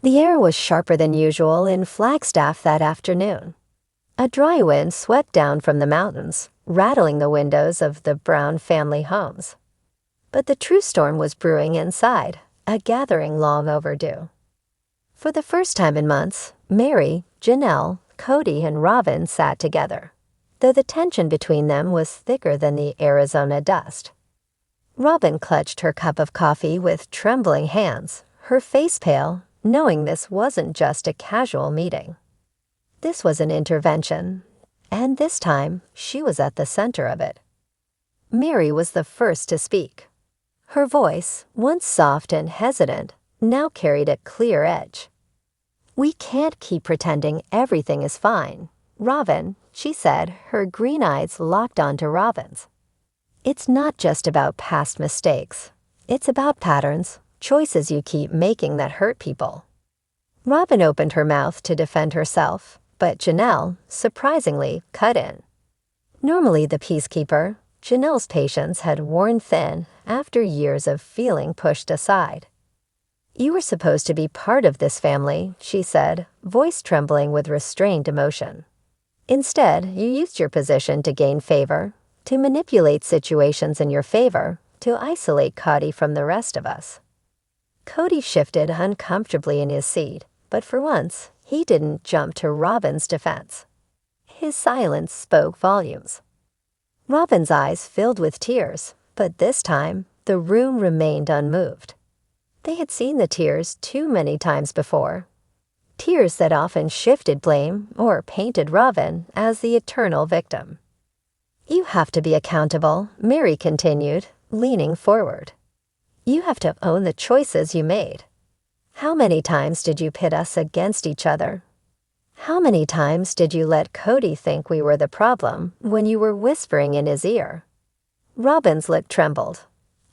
The air was sharper than usual in Flagstaff that afternoon. A dry wind swept down from the mountains, rattling the windows of the Brown family homes. But the true storm was brewing inside, a gathering long overdue. For the first time in months, Meri, Janelle, Kody, and Robyn sat together, though the tension between them was thicker than the Arizona dust. Robyn clutched her cup of coffee with trembling hands, her face pale, knowing this wasn't just a casual meeting. This was an intervention, and this time she was at the center of it. Meri was the first to speak. Her voice, once soft and hesitant, now carried a clear edge. "We can't keep pretending everything is fine, Robyn," she said, her green eyes locked onto Robyn's. "It's not just about past mistakes. It's about patterns, choices you keep making that hurt people." Robyn opened her mouth to defend herself, but Janelle, surprisingly, cut in. Normally the peacekeeper, Janelle's patience had worn thin after years of feeling pushed aside. "You were supposed to be part of this family," she said, voice trembling with restrained emotion. "Instead, you used your position to gain favor, to manipulate situations in your favor, to isolate Kody from the rest of us." Kody shifted uncomfortably in his seat, but for once, he didn't jump to Robyn's defense. His silence spoke volumes. Robyn's eyes filled with tears, but this time, the room remained unmoved. They had seen the tears too many times before. Tears that often shifted blame or painted Robyn as the eternal victim. "You have to be accountable," Meri continued, leaning forward. "You have to own the choices you made. How many times did you pit us against each other? How many times did you let Kody think we were the problem when you were whispering in his ear?" Robyn's lip trembled.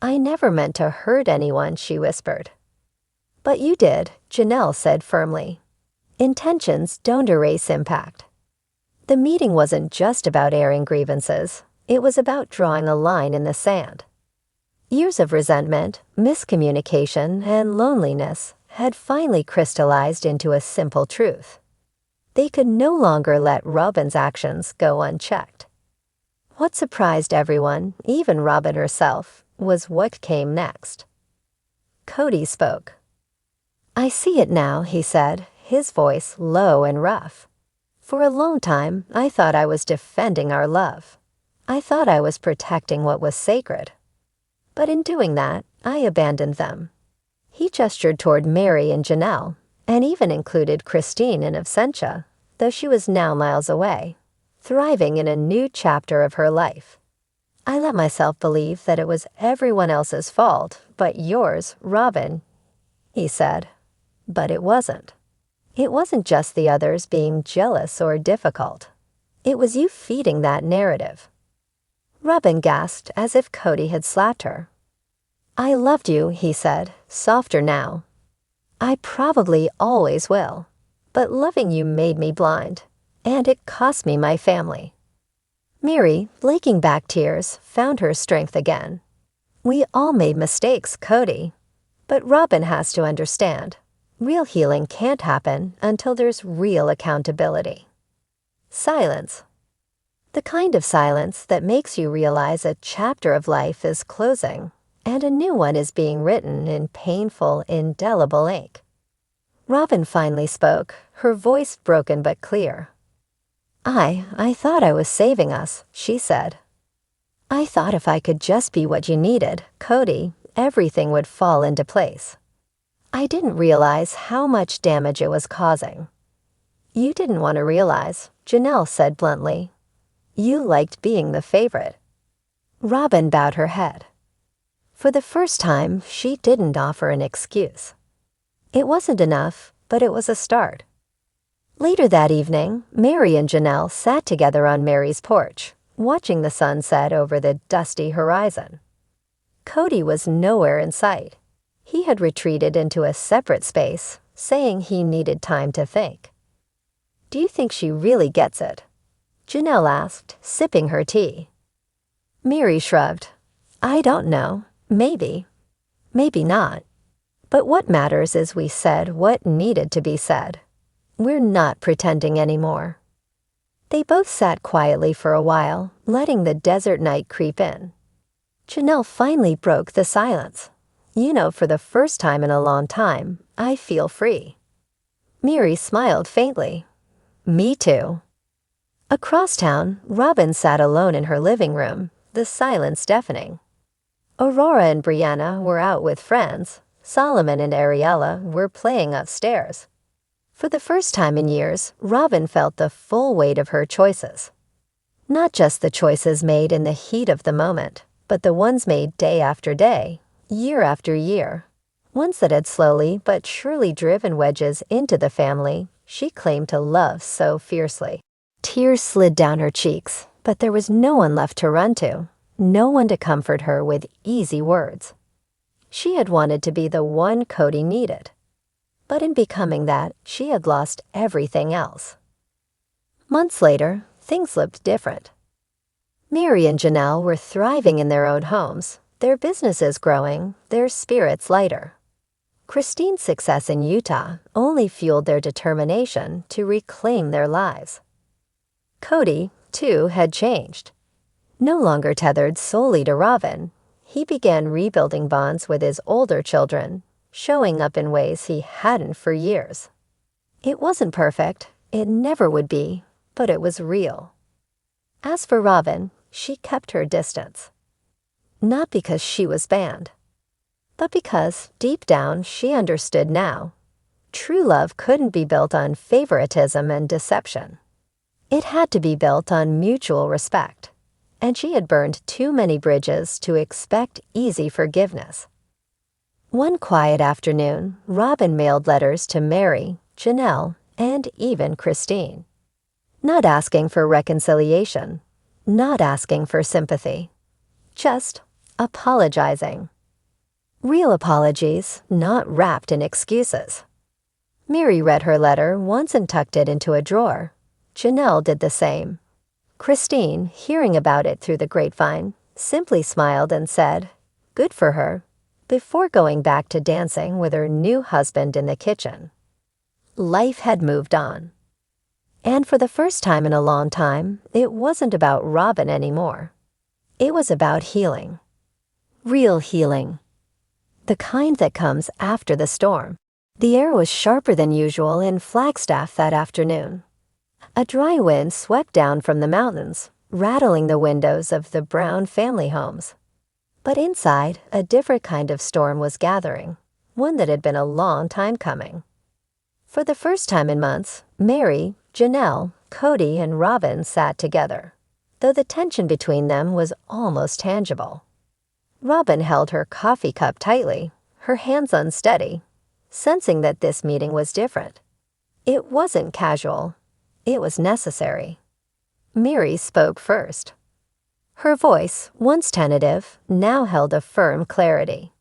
"I never meant to hurt anyone," she whispered. "But you did," Janelle said firmly. "Intentions don't erase impact." The meeting wasn't just about airing grievances. It was about drawing a line in the sand. Years of resentment, miscommunication, and loneliness had finally crystallized into a simple truth. They could no longer let Robyn's actions go unchecked. What surprised everyone, even Robyn herself, was what came next. Kody spoke. "I see it now," he said, his voice low and rough. "For a long time, I thought I was defending our love. I thought I was protecting what was sacred. But in doing that, I abandoned them." He gestured toward Meri and Janelle, and even included Christine in absentia, though she was now miles away, thriving in a new chapter of her life. "I let myself believe that it was everyone else's fault, but yours, Robyn," he said. But it wasn't. It wasn't just the others being jealous or difficult. It was you feeding that narrative. Robyn gasped as if Kody had slapped her. "I loved you," he said, softer now. "I probably always will. But loving you made me blind, and it cost me my family." Meri, flaking back tears, found her strength again. "We all made mistakes, Kody. But Robyn has to understand. Real healing can't happen until there's real accountability." Silence. The kind of silence that makes you realize a chapter of life is closing, and a new one is being written in painful, indelible ink. Robyn finally spoke, her voice broken but clear. I thought I was saving us," she said. "I thought if I could just be what you needed, Kody, everything would fall into place. I didn't realize how much damage it was causing." "You didn't want to realize," Janelle said bluntly. "You liked being the favorite." Robyn bowed her head. For the first time, she didn't offer an excuse. It wasn't enough, but it was a start. Later that evening, Meri and Janelle sat together on Meri's porch, watching the sun set over the dusty horizon. Kody was nowhere in sight. He had retreated into a separate space, saying he needed time to think. "Do you think she really gets it?" Janelle asked, sipping her tea. Meri shrugged. "I don't know. Maybe. Maybe not. But what matters is we said what needed to be said. We're not pretending anymore. They both sat quietly for a while, letting the desert night creep in. Janelle finally broke the silence. "You know, for the first time in a long time, I feel free." Meri smiled faintly. "Me too." Across town, Robyn sat alone in her living room, the silence deafening. Aurora and Brianna were out with friends. Solomon and Ariella were playing upstairs. For the first time in years, Robyn felt the full weight of her choices. Not just the choices made in the heat of the moment, but the ones made day after day, year after year. Ones that had slowly but surely driven wedges into the family she claimed to love so fiercely. Tears slid down her cheeks, but there was no one left to run to, no one to comfort her with easy words. She had wanted to be the one Kody needed. But in becoming that, she had lost everything else. Months later, things looked different. Meri and Janelle were thriving in their own homes, their businesses growing, their spirits lighter. Christine's success in Utah only fueled their determination to reclaim their lives. Kody, too, had changed. No longer tethered solely to Robyn, he began rebuilding bonds with his older children, showing up in ways he hadn't for years. It wasn't perfect, it never would be, but it was real. As for Robyn, she kept her distance. Not because she was banned, but because, deep down, she understood now. True love couldn't be built on favoritism and deception. It had to be built on mutual respect, and she had burned too many bridges to expect easy forgiveness. One quiet afternoon, Robyn mailed letters to Meri, Janelle, and even Christine. Not asking for reconciliation, not asking for sympathy, just apologizing. Real apologies, not wrapped in excuses. Meri read her letter once and tucked it into a drawer. Janelle did the same. Christine, hearing about it through the grapevine, simply smiled and said, "Good for her," before going back to dancing with her new husband in the kitchen. Life had moved on. And for the first time in a long time, it wasn't about Robyn anymore. It was about healing. Real healing. The kind that comes after the storm. The air was sharper than usual in Flagstaff that afternoon. A dry wind swept down from the mountains, rattling the windows of the Brown family homes. But inside, a different kind of storm was gathering, one that had been a long time coming. For the first time in months, Meri, Janelle, Kody, and Robyn sat together, though the tension between them was almost tangible. Robyn held her coffee cup tightly, her hands unsteady, sensing that this meeting was different. It wasn't casual. It was necessary. Meri spoke first. Her voice, once tentative, now held a firm clarity.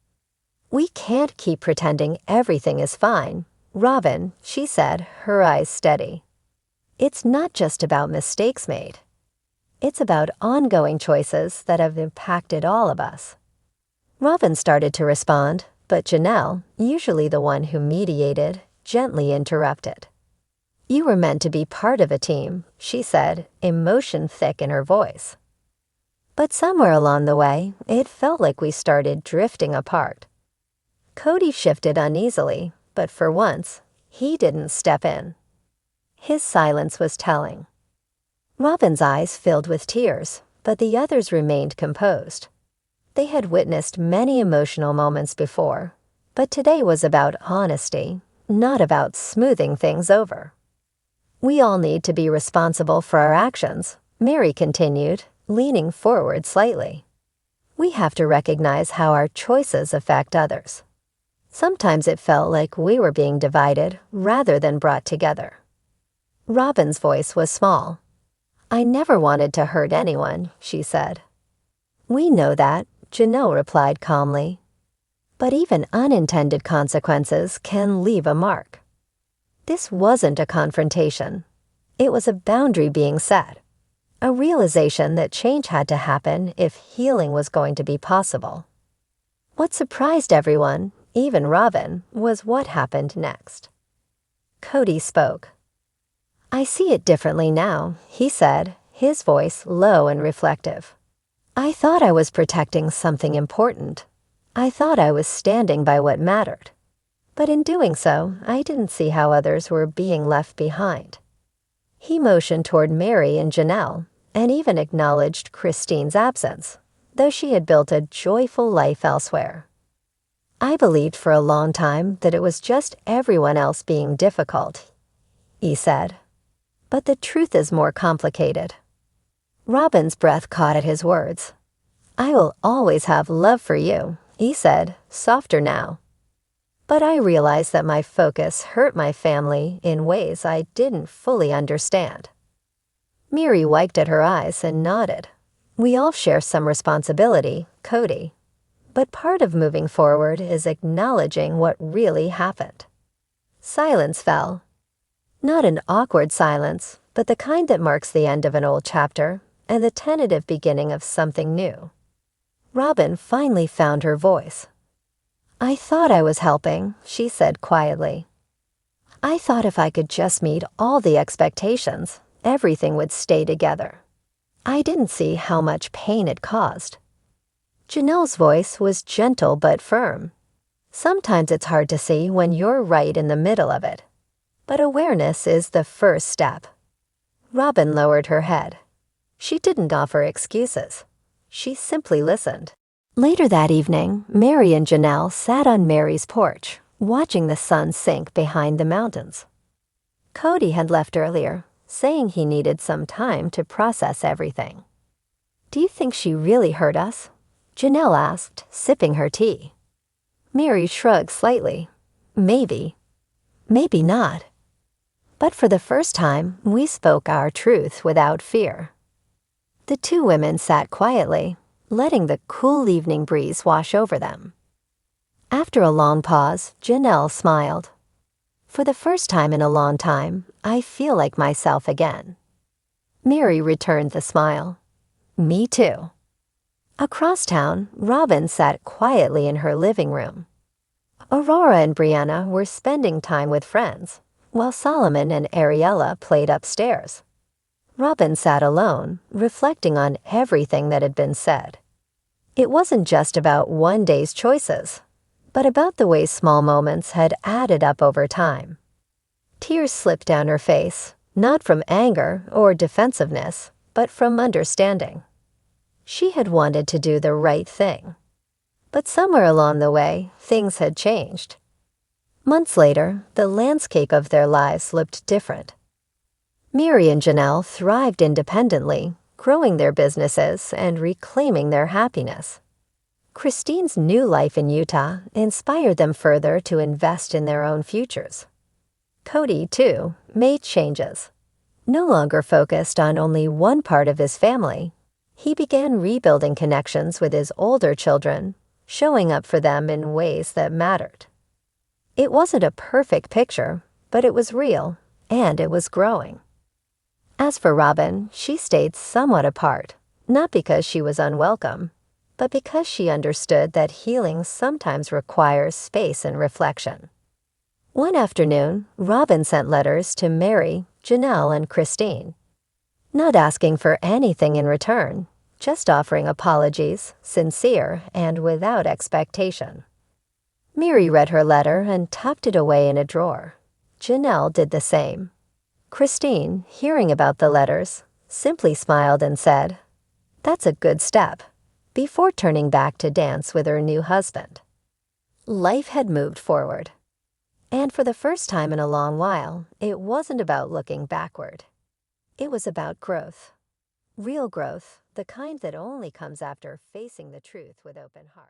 "We can't keep pretending everything is fine, Robyn," she said, her eyes steady. "It's not just about mistakes made. It's about ongoing choices that have impacted all of us." Robyn started to respond, but Janelle, usually the one who mediated, gently interrupted. "You were meant to be part of a team," she said, emotion thick in her voice. But somewhere along the way, it felt like we started drifting apart. Kody shifted uneasily, but for once, he didn't step in. His silence was telling. Robyn's eyes filled with tears, but the others remained composed. They had witnessed many emotional moments before, but today was about honesty, not about smoothing things over. "We all need to be responsible for our actions," Meri continued, leaning forward slightly. "We have to recognize how our choices affect others." Sometimes it felt like we were being divided rather than brought together. Robyn's voice was small. "I never wanted to hurt anyone," she said. "We know that," Janelle replied calmly. "But even unintended consequences can leave a mark." This wasn't a confrontation. It was a boundary being set. A realization that change had to happen if healing was going to be possible. What surprised everyone, even Robyn, was what happened next. Kody spoke. "I see it differently now," he said, his voice low and reflective. "I thought I was protecting something important. I thought I was standing by what mattered. But in doing so, I didn't see how others were being left behind." He motioned toward Meri and Janelle, and even acknowledged Christine's absence, though she had built a joyful life elsewhere. "I believed for a long time that it was just everyone else being difficult," he said. "But the truth is more complicated." Robyn's breath caught at his words. "I will always have love for you," he said, softer now. "But I realized that my focus hurt my family in ways I didn't fully understand." Meri wiped at her eyes and nodded. "We all share some responsibility, Kody. But part of moving forward is acknowledging what really happened." Silence fell. Not an awkward silence, but the kind that marks the end of an old chapter and the tentative beginning of something new. Robyn finally found her voice. "I thought I was helping," she said quietly. "I thought if I could just meet all the expectations, everything would stay together. I didn't see how much pain it caused." Janelle's voice was gentle but firm. "Sometimes it's hard to see when you're right in the middle of it. But awareness is the first step." Robyn lowered her head. She didn't offer excuses. She simply listened. Later that evening, Meri and Janelle sat on Meri's porch, watching the sun sink behind the mountains. Kody had left earlier, saying he needed some time to process everything. "Do you think she really hurt us?" Janelle asked, sipping her tea. Meri shrugged slightly. "Maybe. Maybe not. But for the first time, we spoke our truth without fear." The two women sat quietly, letting the cool evening breeze wash over them. After a long pause, Janelle smiled. "For the first time in a long time, I feel like myself again." Meri returned the smile. "Me too." Across town, Robyn sat quietly in her living room. Aurora and Brianna were spending time with friends, while Solomon and Ariella played upstairs. Robyn sat alone, reflecting on everything that had been said. It wasn't just about one day's choices, but about the way small moments had added up over time. Tears slipped down her face, not from anger or defensiveness, but from understanding. She had wanted to do the right thing. But somewhere along the way, things had changed. Months later, the landscape of their lives looked different. Meri and Janelle thrived independently, growing their businesses and reclaiming their happiness. Christine's new life in Utah inspired them further to invest in their own futures. Kody, too, made changes. No longer focused on only one part of his family, he began rebuilding connections with his older children, showing up for them in ways that mattered. It wasn't a perfect picture, but it was real, and it was growing. As for Robyn, she stayed somewhat apart, not because she was unwelcome, but because she understood that healing sometimes requires space and reflection. One afternoon, Robyn sent letters to Meri, Janelle, and Christine. Not asking for anything in return, just offering apologies, sincere and without expectation. Meri read her letter and tucked it away in a drawer. Janelle did the same. Christine, hearing about the letters, simply smiled and said, "That's a good step," before turning back to dance with her new husband. Life had moved forward. And for the first time in a long while, it wasn't about looking backward. It was about growth. Real growth, the kind that only comes after facing the truth with open heart.